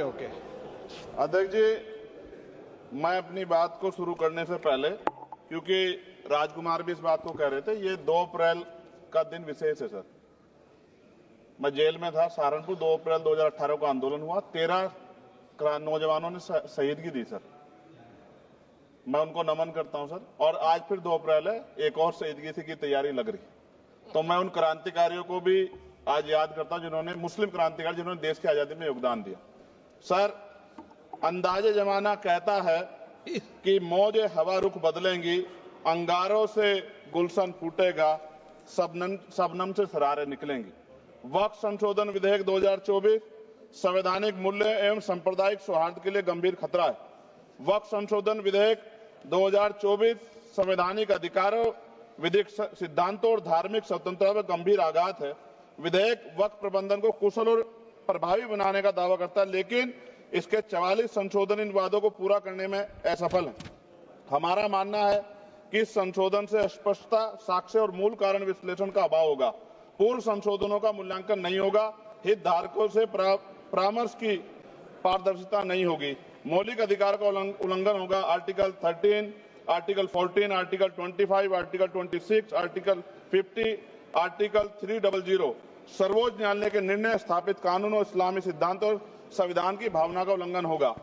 Okay अध्यक्ष जी, मैं अपनी बात को शुरू करने से पहले, क्योंकि राजकुमार भी इस बात को कह रहे थे, ये 2 अप्रैल का दिन विशेष है सर। मैं जेल में था सहारनपुर, 2 अप्रैल 2018 को आंदोलन हुआ, 13 नौजवानों ने शहीदगी दी सर। मैं उनको नमन करता हूं सर। और आज फिर 2 अप्रैल है, एक और शहीदगी की तैयारी लग रही। तो मैं उन क्रांतिकारियों को भी आज याद करता हूं जिन्होंने, मुस्लिम क्रांतिकारी जिन्होंने देश की आजादी में योगदान दिया। सर, अंदाजे जमाना कहता है कि मौजे हवा रुख बदलेंगी, अंगारों से गुलशन फूटेगा, शबनम से सरारे निकलेंगी। वक्फ संशोधन विधेयक 2024 संवैधानिक मूल्य एवं सांप्रदायिक सौहार्द के लिए गंभीर खतरा है। वक्फ संशोधन विधेयक 2024 संवैधानिक अधिकारों, विधिक सिद्धांतों और धार्मिक स्वतंत्रता पर गंभीर आघात है। विधेयक वक्फ प्रबंधन को कुशल और प्रभावी बनाने का दावा करता है, लेकिन इसके 44 संशोधन इन वादों को पूरा करने में असफल है। हमारा मानना है कि इस संशोधन से स्पष्टता, साक्ष्य और मूल कारण विश्लेषण का अभाव होगा। पूर्व संशोधनों का मूल्यांकन नहीं होगा, हितधारकों से परामर्श की पारदर्शिता नहीं होगी, मौलिक अधिकार का उल्लंघन होगा। Article 13, article 14, article 25, article 26, article 50, article 300 सर्वोच्च न्यायालय के निर्णय, स्थापित कानून और इस्लामी सिद्धांत और संविधान की भावना का उल्लंघन होगा।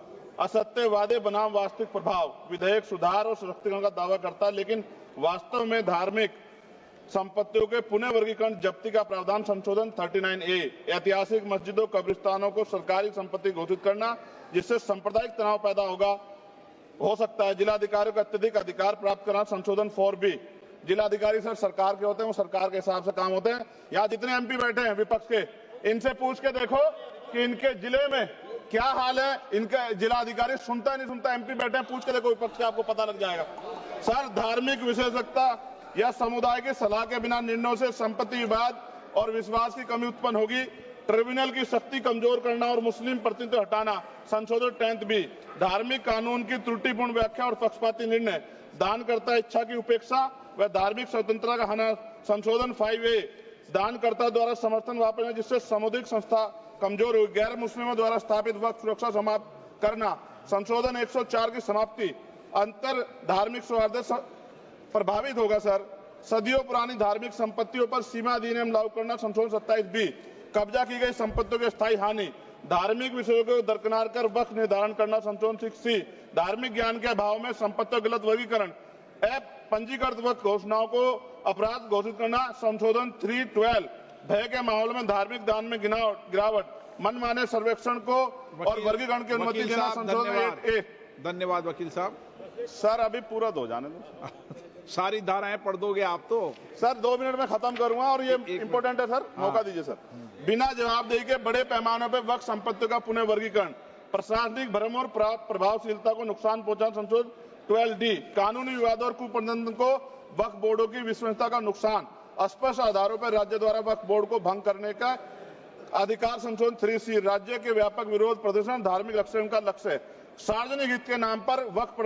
असत्य वादे बनाम वास्तविक प्रभाव, विधेयक सुधार और सशक्तिकरण का दावा करता है, लेकिन वास्तव में धार्मिक संपत्तियों के पुनः वर्गीकरण, जब्ती का प्रावधान संशोधन 39A, ऐतिहासिक मस्जिदों, कब्रिस्तानों को सरकारी संपत्ति घोषित करना, जिससे सांप्रदायिक तनाव पैदा हो सकता है। जिलाधिकारियों को अत्यधिक अधिकार प्राप्त करना, संशोधन 4B। जिलाधिकारी सर सरकार के होते हैं, वो सरकार के हिसाब से काम होते हैं। यहाँ जितने MP बैठे हैं विपक्ष के, इनसे पूछ के देखो कि इनके जिले में क्या हाल है। इनके जिलाधिकारी सुनता नहीं सुनता, MP बैठे हैं, पूछ के देखो विपक्ष के, आपको पता लग जाएगा। सर, धार्मिक विशेषज्ञता या समुदाय की सलाह के बिना निर्णयों से संपत्ति विवाद और विश्वास की कमी उत्पन्न होगी। ट्रिब्यूनल की शक्ति कमजोर करना और मुस्लिम प्रतिनिधित्व हटाना, संशोधन 10B। धार्मिक कानून की त्रुटिपूर्ण व्याख्या और पक्षपाती निर्णय, दानकर्ता इच्छा की उपेक्षा व धार्मिक स्वतंत्रता का हनन, संशोधन 5A। दानकर्ता द्वारा समर्थन वापस, जिससे सामुदायिक संस्था कमजोर हुई। गैर मुस्लिमों द्वारा स्थापित वक्फ सुरक्षा समाप्त करना, संशोधन 104 की समाप्ति। अंतर धार्मिक सौहार्द प्रभावित होगा सर। सदियों पुरानी धार्मिक संपत्तियों पर सीमा अधिनियम लागू करना, संशोधन 27B। कब्जा की गई संपत्तियों की स्थायी हानि, धार्मिक विषयों को दरकिनार कर वक्फ निर्धारण करना, संशोधन 6C। धार्मिक ज्ञान के अभाव में संपत्तियों गलत वर्गीकरण, पंजीकृत वक्फ घोषणाओं को अपराध घोषित करना, संशोधन 312। भय के माहौल में धार्मिक दान में गिरावट, मनमाने सर्वेक्षण को और वर्गीकरण की अनुमति देना, संशोधन 8A। धन्यवाद वकील साहब। सर, अभी पूरा दो जाने दो। सारी धाराएं पढ़ दोगे आप तो? सर, 2 मिनट में खत्म करूंगा और ये इंपॉर्टेंट है सर, मौका दीजिए सर। बिना जवाबदेही के बड़े पैमाने पर वक्फ संपत्तियों का पुनः वर्गीकरण, प्रशासनिक भ्रम और प्रभावशीलता को नुकसान पहुंचाना, संशोधन 12D। कानूनी विवादों और कुप्रबंधन को वक्फ बोर्डों की विश्वसनीयता का नुकसान, अस्पष्ट आधारों पर राज्य द्वारा वक्फ बोर्ड को भंग करने का अधिकार, संशोधन 3C। राज्य के व्यापक विरोध प्रदर्शन, धार्मिक लक्ष्य का लक्ष्य, सार्वजनिक हित के नाम पर वक्फ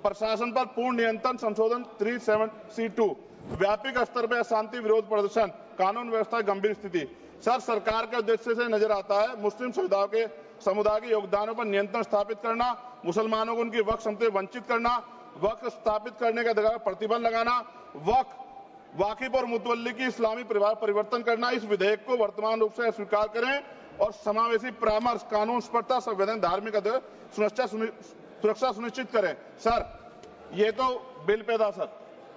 प्रशासन पर पूर्ण नियंत्रण, संशोधन 37C2। व्यापक स्तर पर अशांति विरोध प्रदर्शन, कानून व्यवस्था गंभीर स्थिति। सर, सरकार के उद्देश्य से नजर आता है मुस्लिम समुदाय के योगदानों पर नियंत्रण स्थापित करना, मुसलमानों को उनकी वक्फ संपत्ति वंचित करना, वक्फ स्थापित करने के अधिकार पर प्रतिबंध लगाना, वाकिफ और मुतवल्ली की इस्लामी परिवर्तन करना। इस विधेयक को वर्तमान रूप से स्वीकार करें और समावेशी परामर्श, कानून स्पष्टता, संवैधानिक धार्मिक सुरक्षा सुनिश्चित करें। सर, ये तो बिल पे था सर,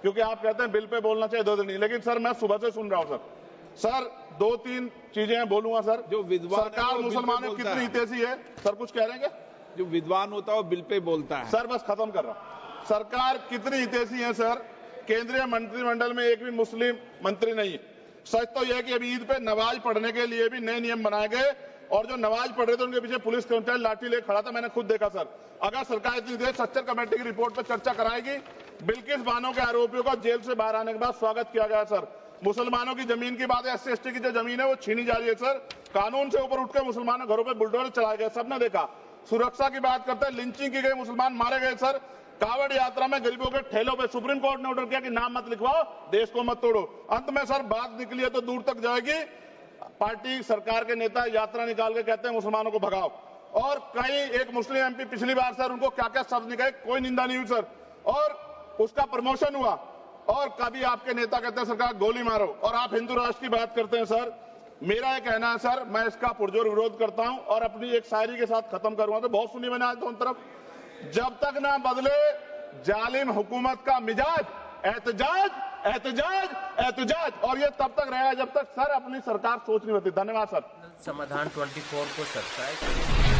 क्योंकि आप कहते हैं बिल पे बोलना चाहिए, 2 दिन नहीं, लेकिन सर मैं सुबह से सुन रहा हूं सर 2-3 चीजें बोलूंगा सर। जो विद्वान सरकार मुसलमानों की कितनी हितैषी है सर, कुछ कह रहे हैं क्या? जो विद्वान होता है वो बिल पे बोलता है। सर, बस खत्म कर रहा हूं। सरकार कितनी हितैषी है सर? केंद्रीय मंत्रिमंडल में एक भी मुस्लिम मंत्री नहीं है। सच तो यह है कि अभी ईद पे नमाज पढ़ने के लिए भी नए नियम बनाए गए, और जो नमाज पढ़ रहे थे उनके पीछे पुलिस कर्मचारी लाठी लेकर खड़ा था, मैंने खुद देखा सर। अगर सरकार इतनी देर सच्चर कमेटी की रिपोर्ट पर चर्चा कराएगी। बिल्किस बानो के आरोपियों का जेल से बाहर आने के बाद स्वागत किया गया सर। मुसलमानों की जमीन की बात है, SC/ST की जो जमीन है वो छीनी जा रही है सर। कानून से ऊपर उठकर मुसलमानों घरों पर बुलडोजर चलाए गए, सबने देखा। सुरक्षा की बात करते हैं, लिंचिंग की गई, मुसलमान मारे गए सर। कावड़ यात्रा में गरीबों के ठेलों पे सुप्रीम कोर्ट ने ऑर्डर किया कि नाम मत लिखवाओ, देश को मत तोड़ो। अंत में सर बात निकली है तो दूर तक जाएगी। पार्टी सरकार के नेता यात्रा निकाल के कहते हैं मुसलमानों को भगाओ, और कई एक मुस्लिम एमपी पिछली बार सर उनको क्या क्या शब्द निकले, कोई निंदा नहीं हुई सर, और उसका प्रमोशन हुआ। और कभी आपके नेता कहते हैं सरकार गोली मारो, और आप हिंदू राष्ट्र की बात करते हैं सर। मेरा यह कहना है सर, मैं इसका पुरजोर विरोध करता हूं और अपनी एक शायरी के साथ खत्म करूंगा। तो बहुत सुनी मैंने आज दोनों तरफ, जब तक ना बदले जालिम हुकूमत का मिजाज, एहतजाज एहतजाज एहतजाज, और ये तब तक रहेगा जब तक सर अपनी सरकार सोच नहीं होती। धन्यवाद सर। समाधान 24 को सब्सक्राइब